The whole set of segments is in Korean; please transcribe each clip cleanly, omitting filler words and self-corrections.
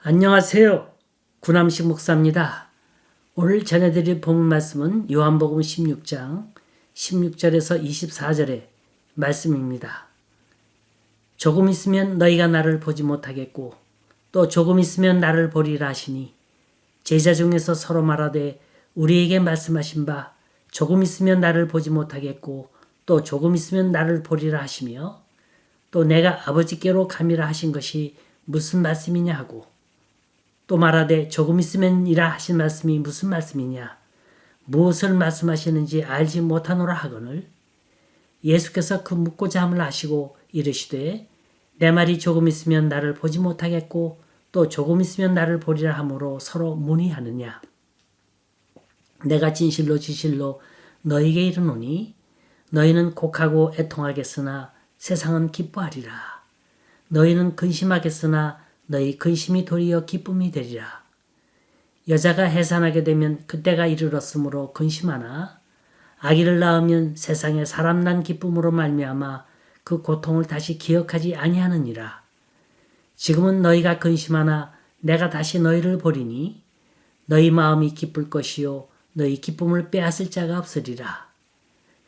안녕하세요. 구남식 목사입니다. 오늘 전해드릴 본문 말씀은 요한복음 16장 16절에서 24절의 말씀입니다. 조금 있으면 너희가 나를 보지 못하겠고 또 조금 있으면 나를 보리라 하시니 제자 중에서 서로 말하되 우리에게 말씀하신 바 조금 있으면 나를 보지 못하겠고 또 조금 있으면 나를 보리라 하시며 또 내가 아버지께로 감이라 하신 것이 무슨 말씀이냐 하고 또 말하되 조금 있으면이라 하신 말씀이 무슨 말씀이냐 무엇을 말씀하시는지 알지 못하노라 하거늘 예수께서 그 묻고자 함을 아시고 이르시되 내 말이 조금 있으면 나를 보지 못하겠고 또 조금 있으면 나를 보리라 하므로 서로 문의하느냐 내가 진실로 진실로 너희에게 이르노니 너희는 곡하고 애통하겠으나 세상은 기뻐하리라 너희는 근심하겠으나 너희 근심이 도리어 기쁨이 되리라. 여자가 해산하게 되면 그때가 이르렀으므로 근심하나 아기를 낳으면 세상에 사람 난 기쁨으로 말미암아 그 고통을 다시 기억하지 아니하느니라. 지금은 너희가 근심하나 내가 다시 너희를 보리니 너희 마음이 기쁠 것이요 너희 기쁨을 빼앗을 자가 없으리라.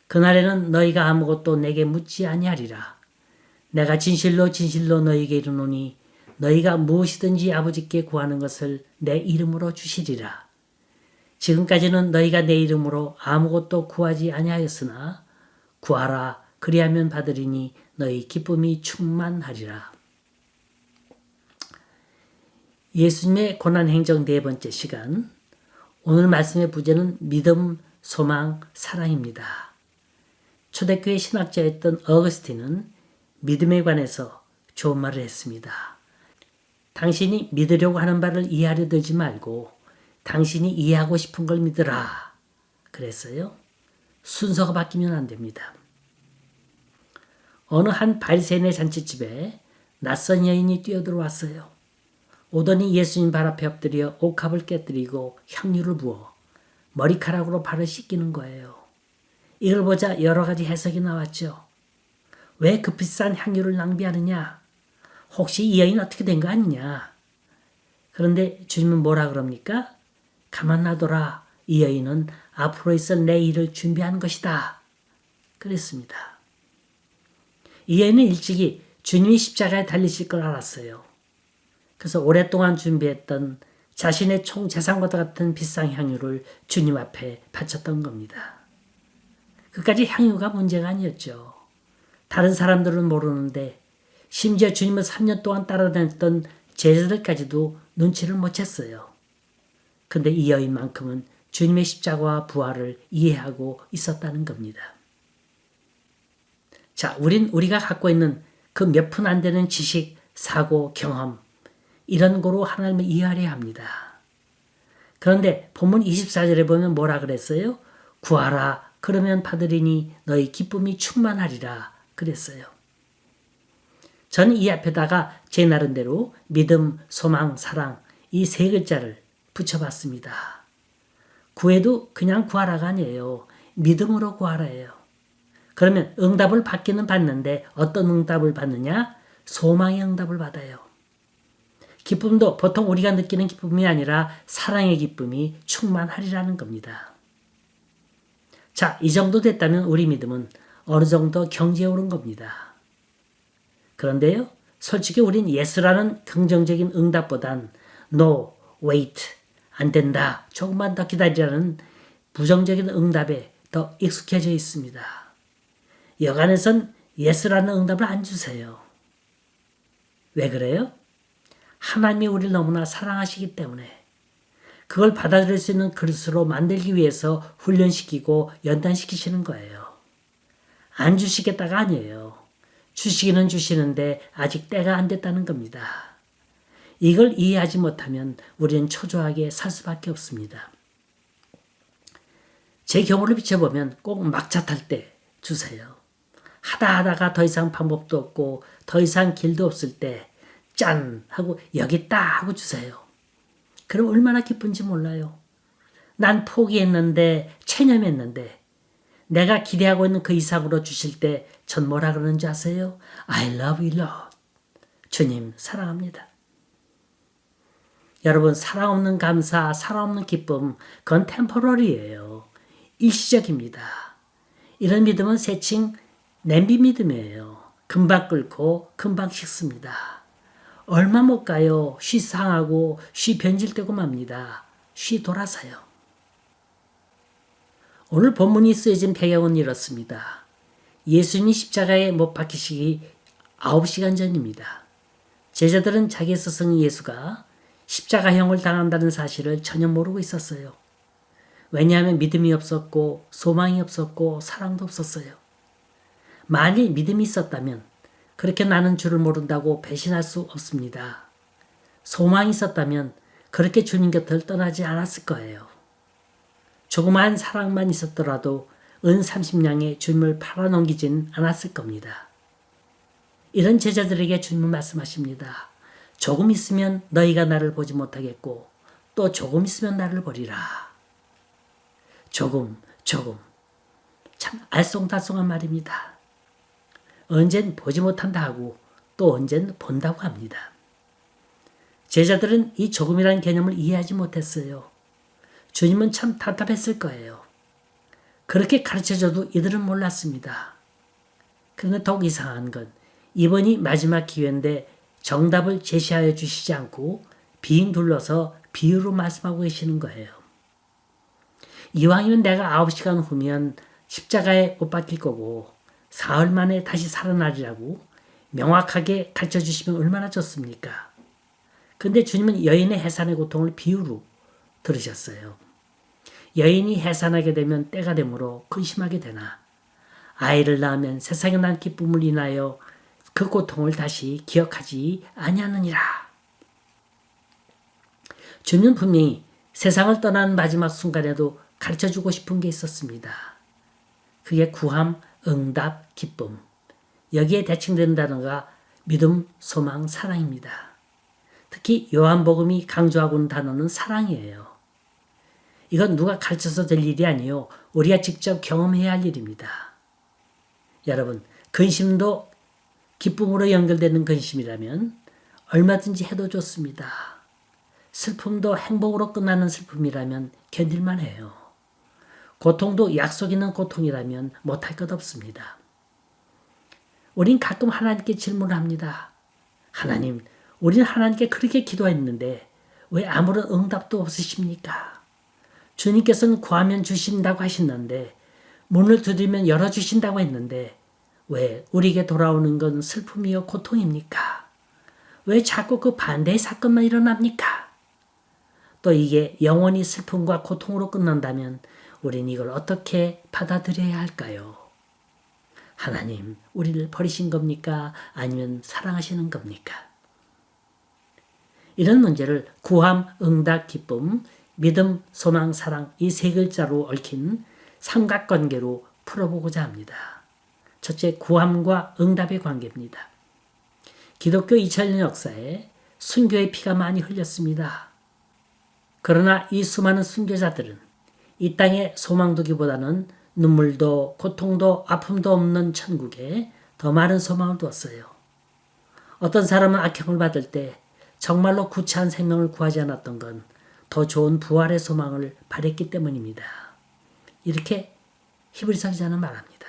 그날에는 너희가 아무것도 내게 묻지 아니하리라. 내가 진실로 진실로 너희에게 이르노니 너희가 무엇이든지 아버지께 구하는 것을 내 이름으로 주시리라. 지금까지는 너희가 내 이름으로 아무것도 구하지 아니하였으나 구하라 그리하면 받으리니 너희 기쁨이 충만하리라. 예수님의 고난행정 네 번째 시간 오늘 말씀의 부제는 믿음, 소망, 사랑입니다. 초대교회 신학자였던 어거스틴은 믿음에 관해서 좋은 말을 했습니다. 당신이 믿으려고 하는 바를 이해하려 들지 말고 당신이 이해하고 싶은 걸 믿으라. 그랬어요. 순서가 바뀌면 안 됩니다. 어느 한 바리새인의 잔치집에 낯선 여인이 뛰어들어왔어요. 오더니 예수님 발 앞에 엎드려 옥합을 깨뜨리고 향유를 부어 머리카락으로 발을 씻기는 거예요. 이걸 보자 여러 가지 해석이 나왔죠. 왜 그 비싼 향유를 낭비하느냐? 혹시 이 여인 어떻게 된 거 아니냐? 그런데 주님은 뭐라 그럽니까? 가만 놔둬라. 이 여인은 앞으로 있을 내 일을 준비한 것이다. 그랬습니다. 이 여인은 일찍이 주님이 십자가에 달리실 걸 알았어요. 그래서 오랫동안 준비했던 자신의 총 재산과도 같은 비싼 향유를 주님 앞에 바쳤던 겁니다. 그까지 향유가 문제가 아니었죠. 다른 사람들은 모르는데 심지어 주님을 3년 동안 따라다녔던 제자들까지도 눈치를 못 챘어요. 근데 이 여인만큼은 주님의 십자가와 부활을 이해하고 있었다는 겁니다. 자, 우리가 갖고 있는 그 몇 푼 안 되는 지식, 사고, 경험 이런 거로 하나님을 이해하려 합니다. 그런데 본문 24절에 보면 뭐라 그랬어요? 구하라 그러면 받으리니 너희 기쁨이 충만하리라 그랬어요. 저는 이 앞에다가 제 나름대로 믿음, 소망, 사랑 이 세 글자를 붙여봤습니다. 구해도 그냥 구하라가 아니에요. 믿음으로 구하라예요. 그러면 응답을 받기는 받는데 어떤 응답을 받느냐? 소망의 응답을 받아요. 기쁨도 보통 우리가 느끼는 기쁨이 아니라 사랑의 기쁨이 충만하리라는 겁니다. 자, 이 정도 됐다면 우리 믿음은 어느 정도 경지에 오른 겁니다. 그런데요, 솔직히 우린 예스라는 긍정적인 응답보단 no, wait, 안 된다, 조금만 더 기다리라는 부정적인 응답에 더 익숙해져 있습니다. 여간에선 예스라는 응답을 안 주세요. 왜 그래요? 하나님이 우리를 너무나 사랑하시기 때문에 그걸 받아들일 수 있는 그릇으로 만들기 위해서 훈련시키고 연단시키시는 거예요. 안 주시겠다가 아니에요. 주시기는 주시는데 아직 때가 안 됐다는 겁니다. 이걸 이해하지 못하면 우리는 초조하게 살 수밖에 없습니다. 제 경우를 비춰보면 꼭 막차 탈 때 주세요. 하다가 더 이상 방법도 없고 더 이상 길도 없을 때 짠! 하고 여기 있다 하고 주세요. 그럼 얼마나 기쁜지 몰라요. 난 포기했는데 체념했는데 내가 기대하고 있는 그 이상으로 주실 때 전 뭐라 그러는지 아세요? I love you, Lord. 주님 사랑합니다. 여러분, 사랑 없는 감사, 사랑 없는 기쁨, 그건 템포러리예요. 일시적입니다. 이런 믿음은 세칭 냄비 믿음이에요. 금방 끓고 금방 식습니다. 얼마 못 가요. 쉬 상하고 쉬 변질되고 맙니다. 쉬 돌아서요. 오늘 본문이 쓰여진 배경은 이렇습니다. 예수님이 십자가에 못 박히시기 9시간 전입니다. 제자들은 자기 스승 예수가 십자가형을 당한다는 사실을 전혀 모르고 있었어요. 왜냐하면 믿음이 없었고 소망이 없었고 사랑도 없었어요. 만일 믿음이 있었다면 그렇게 나는 줄을 모른다고 배신할 수 없습니다. 소망이 있었다면 그렇게 주님 곁을 떠나지 않았을 거예요. 조그마한 사랑만 있었더라도 은 30냥에 주님을 팔아넘기진 않았을 겁니다. 이런 제자들에게 주님은 말씀하십니다. 조금 있으면 너희가 나를 보지 못하겠고 또 조금 있으면 나를 보리라. 조금. 참 알쏭달쏭한 말입니다. 언젠 보지 못한다 하고 또 언젠 본다고 합니다. 제자들은 이 조금이라는 개념을 이해하지 못했어요. 주님은 참 답답했을 거예요. 그렇게 가르쳐줘도 이들은 몰랐습니다. 그런데 더욱 이상한 건 이번이 마지막 기회인데 정답을 제시하여 주시지 않고 빙 둘러서 비유로 말씀하고 계시는 거예요. 이왕이면 내가 9시간 후면 십자가에 못 박힐 거고 사흘 만에 다시 살아나리라고 명확하게 가르쳐 주시면 얼마나 좋습니까? 근데 주님은 여인의 해산의 고통을 비유로 들으셨어요. 여인이 해산하게 되면 때가 되므로 근심하게 되나 아이를 낳으면 세상에 난 기쁨을 인하여 그 고통을 다시 기억하지 아니하느니라. 주님은 분명히 세상을 떠나는 마지막 순간에도 가르쳐주고 싶은 게 있었습니다. 그게 구함, 응답, 기쁨. 여기에 대칭되는 단어가 믿음, 소망, 사랑입니다. 특히 요한복음이 강조하고 있는 단어는 사랑이에요. 이건 누가 가르쳐서 될 일이 아니요 우리가 직접 경험해야 할 일입니다. 여러분, 근심도 기쁨으로 연결되는 근심이라면 얼마든지 해도 좋습니다. 슬픔도 행복으로 끝나는 슬픔이라면 견딜만 해요. 고통도 약속 있는 고통이라면 못할 것 없습니다. 우린 가끔 하나님께 질문을 합니다. 하나님, 우리는 하나님께 그렇게 기도했는데 왜 아무런 응답도 없으십니까? 주님께서는 구하면 주신다고 하셨는데 문을 두드리면 열어주신다고 했는데 왜 우리에게 돌아오는 건 슬픔이요 고통입니까? 왜 자꾸 그 반대의 사건만 일어납니까? 또 이게 영원히 슬픔과 고통으로 끝난다면 우린 이걸 어떻게 받아들여야 할까요? 하나님, 우리를 버리신 겁니까? 아니면 사랑하시는 겁니까? 이런 문제를 구함, 응답, 기쁨, 믿음, 소망, 사랑 이 세 글자로 얽힌 삼각관계로 풀어보고자 합니다. 첫째, 구함과 응답의 관계입니다. 기독교 2000년 역사에 순교의 피가 많이 흘렸습니다. 그러나 이 수많은 순교자들은 이 땅에 소망 두기보다는 눈물도 고통도 아픔도 없는 천국에 더 많은 소망을 두었어요. 어떤 사람은 악행을 받을 때 정말로 구차한 생명을 구하지 않았던 건 더 좋은 부활의 소망을 바랬기 때문입니다. 이렇게 히브리서 기자는 말합니다.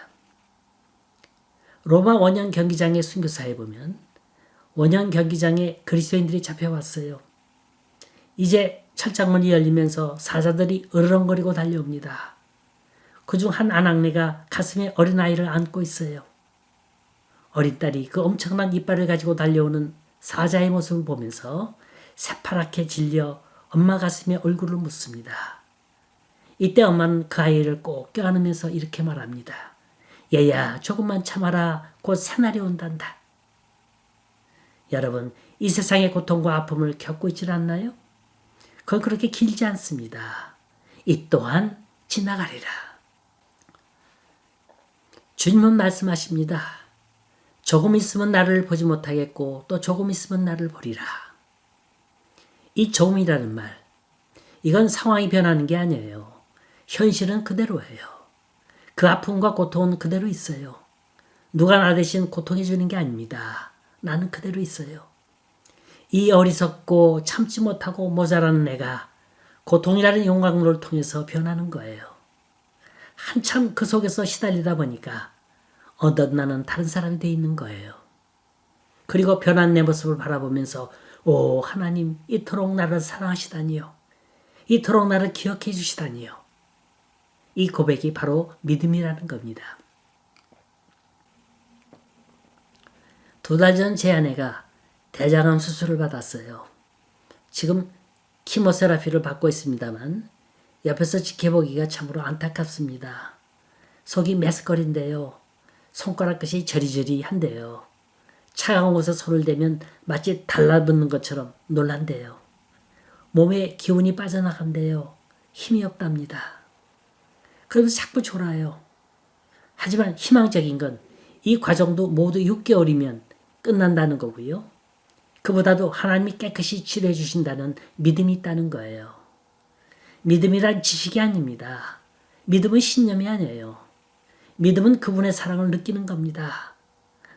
로마 원형 경기장의 순교사에 보면 원형 경기장에 그리스도인들이 잡혀왔어요. 이제 철장문이 열리면서 사자들이 으르렁거리고 달려옵니다. 그중 한 아낙네가 가슴에 어린아이를 안고 있어요. 어린 딸이 그 엄청난 이빨을 가지고 달려오는 사자의 모습을 보면서 새파랗게 질려 엄마 가슴에 얼굴을 묻습니다. 이때 엄마는 그 아이를 꼭 껴안으면서 이렇게 말합니다. 얘야, 조금만 참아라. 곧 새날이 온단다. 여러분, 이 세상의 고통과 아픔을 겪고 있지 않나요? 그건 그렇게 길지 않습니다. 이 또한 지나가리라. 주님은 말씀하십니다. 조금 있으면 나를 보지 못하겠고 또 조금 있으면 나를 보리라. 이 조금이라는 말, 이건 상황이 변하는 게 아니에요. 현실은 그대로예요. 그 아픔과 고통은 그대로 있어요. 누가 나 대신 고통해 주는 게 아닙니다. 나는 그대로 있어요. 이 어리석고 참지 못하고 모자라는 내가 고통이라는 용광로를 통해서 변하는 거예요. 한참 그 속에서 시달리다 보니까 어느덧 나는 다른 사람이 돼 있는 거예요. 그리고 변한 내 모습을 바라보면서 오 하나님 이토록 나를 사랑하시다니요. 이토록 나를 기억해 주시다니요. 이 고백이 바로 믿음이라는 겁니다. 2달 전 제 아내가 대장암 수술을 받았어요. 지금 키모세라피를 받고 있습니다만 옆에서 지켜보기가 참으로 안타깝습니다. 속이 메스꺼린데요. 손가락 끝이 저리저리한데요. 차가운 곳에 손을 대면 마치 달라붙는 것처럼 놀란대요. 몸에 기운이 빠져나간대요. 힘이 없답니다. 그러면서 자꾸 졸아요. 하지만 희망적인 건 이 과정도 모두 6개월이면 끝난다는 거고요. 그보다도 하나님이 깨끗이 치료해 주신다는 믿음이 있다는 거예요. 믿음이란 지식이 아닙니다. 믿음은 신념이 아니에요. 믿음은 그분의 사랑을 느끼는 겁니다.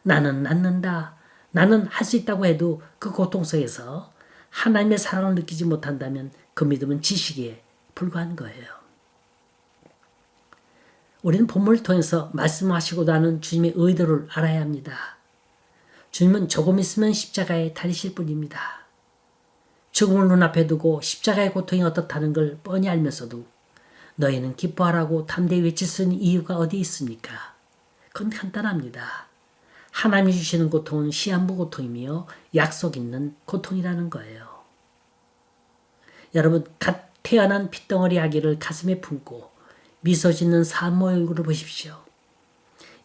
나는 낫는다. 나는 할 수 있다고 해도 그 고통 속에서 하나님의 사랑을 느끼지 못한다면 그 믿음은 지식에 불과한 거예요. 우리는 본문을 통해서 말씀하시고도 하는 주님의 의도를 알아야 합니다. 주님은 조금 있으면 십자가에 달리실 분입니다. 죽음을 눈앞에 두고 십자가의 고통이 어떻다는 걸 뻔히 알면서도 너희는 기뻐하라고 담대히 외칠 수 있는 이유가 어디 있습니까? 그건 간단합니다. 하나님이 주시는 고통은 시한부 고통이며 약속 있는 고통이라는 거예요. 여러분 갓 태어난 핏덩어리 아기를 가슴에 품고 미소 짓는 산모의 얼굴을 보십시오.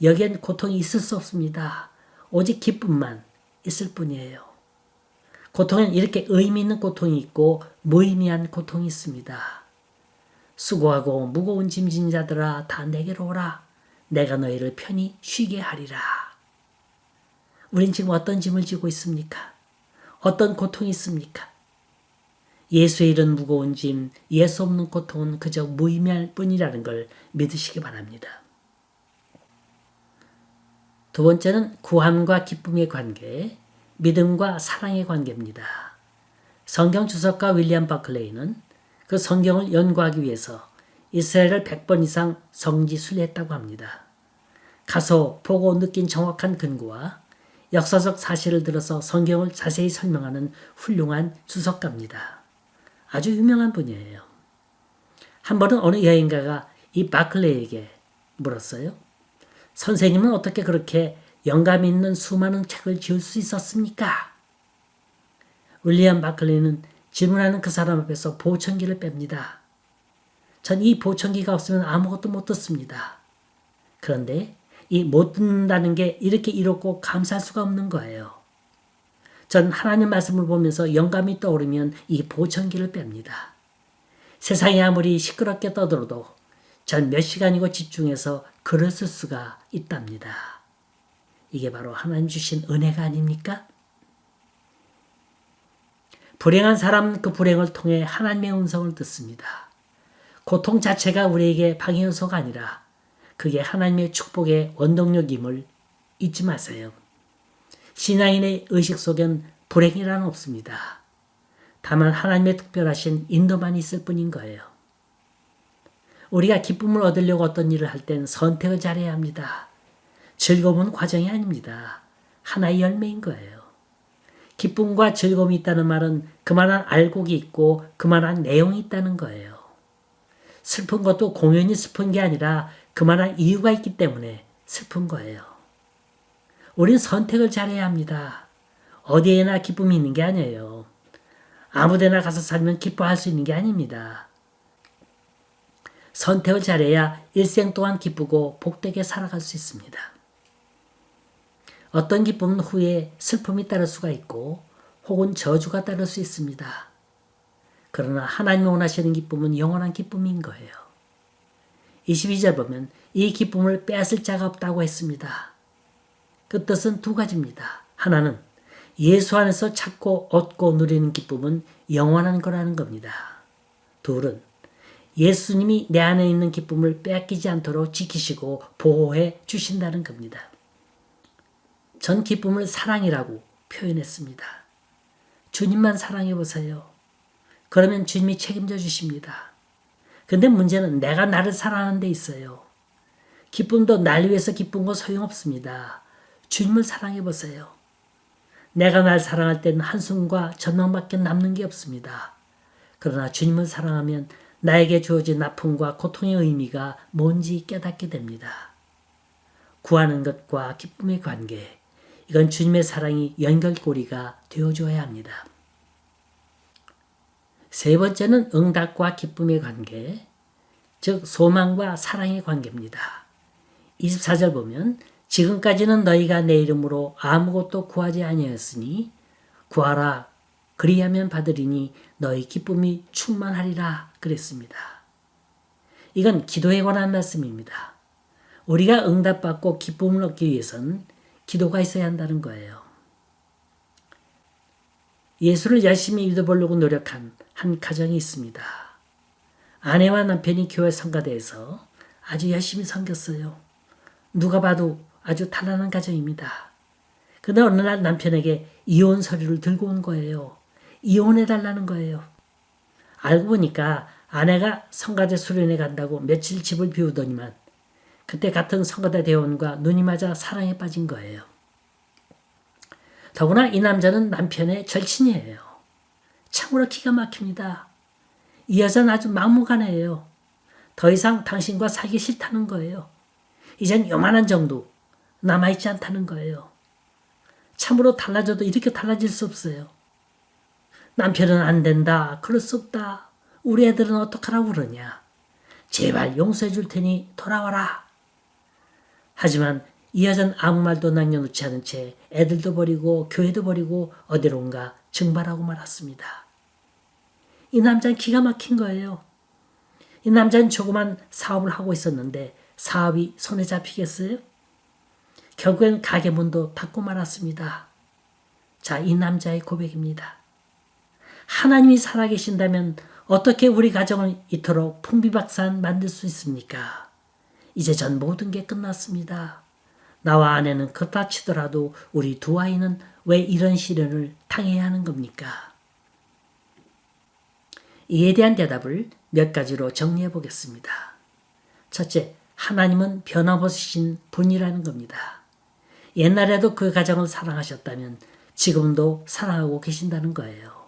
여기엔 고통이 있을 수 없습니다. 오직 기쁨만 있을 뿐이에요. 고통엔 이렇게 의미 있는 고통이 있고 무의미한 고통이 있습니다. 수고하고 무거운 짐진 자들아 다 내게로 오라. 내가 너희를 편히 쉬게 하리라. 우린 지금 어떤 짐을 지고 있습니까? 어떤 고통이 있습니까? 예수의 일은 무거운 짐, 예수 없는 고통은 그저 무의미할 뿐이라는 걸 믿으시기 바랍니다. 두 번째는 구함과 기쁨의 관계, 믿음과 사랑의 관계입니다. 성경 주석가 윌리엄 버클레이는 그 성경을 연구하기 위해서 이스라엘을 100번 이상 성지순례했다고 합니다. 가서 보고 느낀 정확한 근거와 역사적 사실을 들어서 성경을 자세히 설명하는 훌륭한 주석가입니다. 아주 유명한 분이에요. 한 번은 어느 여행가가 이 바클레이에게 물었어요. 선생님은 어떻게 그렇게 영감 있는 수많은 책을 지을 수 있었습니까? 윌리엄 바클레이는 질문하는 그 사람 앞에서 보청기를 뺍니다. 전 이 보청기가 없으면 아무것도 못 듣습니다. 그런데 이 못 듣는다는 게 이렇게 이롭고 감사할 수가 없는 거예요. 전 하나님 말씀을 보면서 영감이 떠오르면 이 보청기를 뺍니다. 세상이 아무리 시끄럽게 떠들어도 전 몇 시간이고 집중해서 글을 쓸 수가 있답니다. 이게 바로 하나님 주신 은혜가 아닙니까? 불행한 사람은 그 불행을 통해 하나님의 음성을 듣습니다. 고통 자체가 우리에게 방해 요소가 아니라 그게 하나님의 축복의 원동력임을 잊지 마세요. 신앙인의 의식 속엔 불행이란 없습니다. 다만 하나님의 특별하신 인도만 있을 뿐인 거예요. 우리가 기쁨을 얻으려고 어떤 일을 할 땐 선택을 잘해야 합니다. 즐거움은 과정이 아닙니다. 하나의 열매인 거예요. 기쁨과 즐거움이 있다는 말은 그만한 알곡이 있고 그만한 내용이 있다는 거예요. 슬픈 것도 공연히 슬픈 게 아니라 그만한 이유가 있기 때문에 슬픈 거예요. 우린 선택을 잘해야 합니다. 어디에나 기쁨이 있는 게 아니에요. 아무데나 가서 살면 기뻐할 수 있는 게 아닙니다. 선택을 잘해야 일생 동안 기쁘고 복되게 살아갈 수 있습니다. 어떤 기쁨은 후에 슬픔이 따를 수가 있고 혹은 저주가 따를 수 있습니다. 그러나 하나님이 원하시는 기쁨은 영원한 기쁨인 거예요. 22절 보면 이 기쁨을 빼앗을 자가 없다고 했습니다. 그 뜻은 두 가지입니다. 하나는 예수 안에서 찾고 얻고 누리는 기쁨은 영원한 거라는 겁니다. 둘은 예수님이 내 안에 있는 기쁨을 빼앗기지 않도록 지키시고 보호해 주신다는 겁니다. 전 기쁨을 사랑이라고 표현했습니다. 주님만 사랑해 보세요. 그러면 주님이 책임져 주십니다. 근데 문제는 내가 나를 사랑하는 데 있어요. 기쁨도 날 위해서 기쁜 거 소용없습니다. 주님을 사랑해 보세요. 내가 날 사랑할 때는 한숨과 전망밖에 남는 게 없습니다. 그러나 주님을 사랑하면 나에게 주어진 아픔과 고통의 의미가 뭔지 깨닫게 됩니다. 구하는 것과 기쁨의 관계, 이건 주님의 사랑이 연결고리가 되어줘야 합니다. 세 번째는 응답과 기쁨의 관계, 즉 소망과 사랑의 관계입니다. 24절 보면 지금까지는 너희가 내 이름으로 아무것도 구하지 아니하였으니 구하라 그리하면 받으리니 너희 기쁨이 충만하리라 그랬습니다. 이건 기도에 관한 말씀입니다. 우리가 응답받고 기쁨을 얻기 위해선 기도가 있어야 한다는 거예요. 예수를 열심히 믿어보려고 노력한 한 가정이 있습니다. 아내와 남편이 교회 성가대에서 아주 열심히 섬겼어요. 누가 봐도 아주 단란한 가정입니다. 그러나 어느 날 남편에게 이혼 서류를 들고 온 거예요. 이혼해달라는 거예요. 알고 보니까 아내가 성가대 수련회 간다고 며칠 집을 비우더니만 그때 같은 성가대 대원과 눈이 맞아 사랑에 빠진 거예요. 더구나 이 남자는 남편의 절친이에요. 참으로 기가 막힙니다. 이 여자는 아주 막무가내예요. 더 이상 당신과 살기 싫다는 거예요. 이젠 요만한 정도 남아있지 않다는 거예요. 참으로 달라져도 이렇게 달라질 수 없어요. 남편은 안 된다. 그럴 수 없다. 우리 애들은 어떡하라고 그러냐. 제발 용서해 줄 테니 돌아와라. 하지만 이 여자는 아무 말도 남겨놓지 않은 채 애들도 버리고 교회도 버리고 어디론가 증발하고 말았습니다. 이 남자는 기가 막힌 거예요. 이 남자는 조그만 사업을 하고 있었는데 사업이 손에 잡히겠어요? 결국엔 가게 문도 닫고 말았습니다. 자, 이 남자의 고백입니다. 하나님이 살아계신다면 어떻게 우리 가정을 이토록 풍비박산 만들 수 있습니까? 이제 전 모든 게 끝났습니다. 나와 아내는 그렇다 치더라도 우리 두 아이는 왜 이런 시련을 당해야 하는 겁니까? 이에 대한 대답을 몇 가지로 정리해 보겠습니다. 첫째, 하나님은 변함없으신 분이라는 겁니다. 옛날에도 그 가정을 사랑하셨다면 지금도 사랑하고 계신다는 거예요.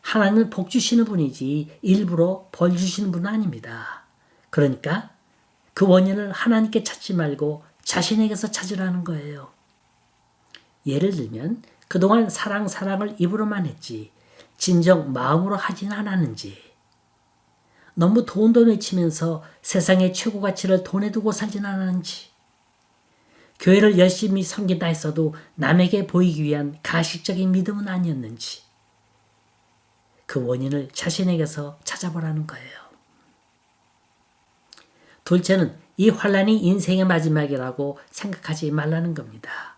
하나님은 복 주시는 분이지 일부러 벌 주시는 분은 아닙니다. 그러니까 그 원인을 하나님께 찾지 말고 자신에게서 찾으라는 거예요. 예를 들면 그동안 사랑을 입으로만 했지 진정 마음으로 하진 않았는지, 너무 돈 외치면서 세상의 최고 가치를 돈에 두고 살진 않았는지, 교회를 열심히 섬긴다 했어도 남에게 보이기 위한 가식적인 믿음은 아니었는지, 그 원인을 자신에게서 찾아보라는 거예요. 둘째는 이 환란이 인생의 마지막이라고 생각하지 말라는 겁니다.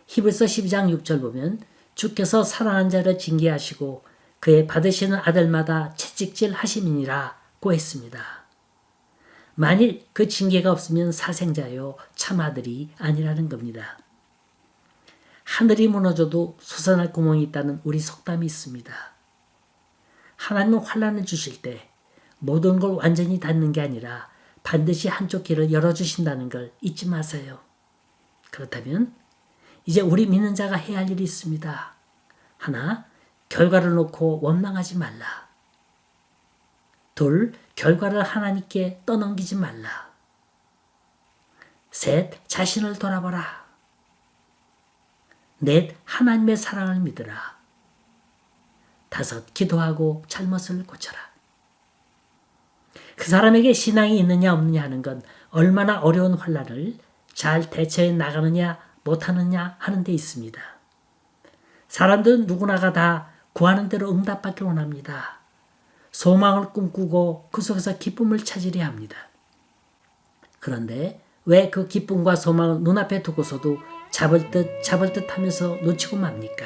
히브리서 12장 6절 보면 주께서 사랑하는 자를 징계하시고 그의 받으시는 아들마다 채찍질 하심이니라고 했습니다. 만일 그 징계가 없으면 사생자요 참 아들이 아니라는 겁니다. 하늘이 무너져도 솟아날 구멍이 있다는 우리 속담이 있습니다. 하나님은 환란을 주실 때 모든 걸 완전히 닫는 게 아니라 반드시 한쪽 길을 열어주신다는 걸 잊지 마세요. 그렇다면 이제 우리 믿는 자가 해야 할 일이 있습니다. 하나, 결과를 놓고 원망하지 말라. 둘, 결과를 하나님께 떠넘기지 말라. 셋, 자신을 돌아보라. 넷, 하나님의 사랑을 믿으라. 다섯, 기도하고 잘못을 고쳐라. 그 사람에게 신앙이 있느냐 없느냐 하는 건 얼마나 어려운 환란을 잘 대처해 나가느냐 못하느냐 하는 데 있습니다. 사람들은 누구나가 다 구하는 대로 응답받기를 원합니다. 소망을 꿈꾸고 그 속에서 기쁨을 찾으려 합니다. 그런데 왜 그 기쁨과 소망을 눈앞에 두고서도 잡을 듯 하면서 놓치고 맙니까?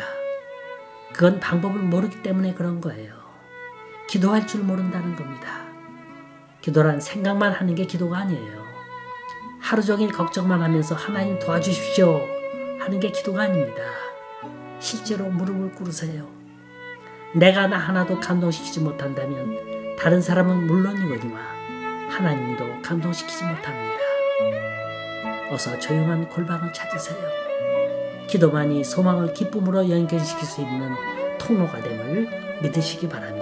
그건 방법을 모르기 때문에 그런 거예요. 기도할 줄 모른다는 겁니다. 기도란 생각만 하는 게 기도가 아니에요. 하루 종일 걱정만 하면서 하나님 도와주십시오 하는 게 기도가 아닙니다. 실제로 무릎을 꿇으세요. 내가 나 하나도 감동시키지 못한다면 다른 사람은 물론이거니와 하나님도 감동시키지 못합니다. 어서 조용한 골방을 찾으세요. 기도만이 소망을 기쁨으로 연결시킬 수 있는 통로가 됨을 믿으시기 바랍니다.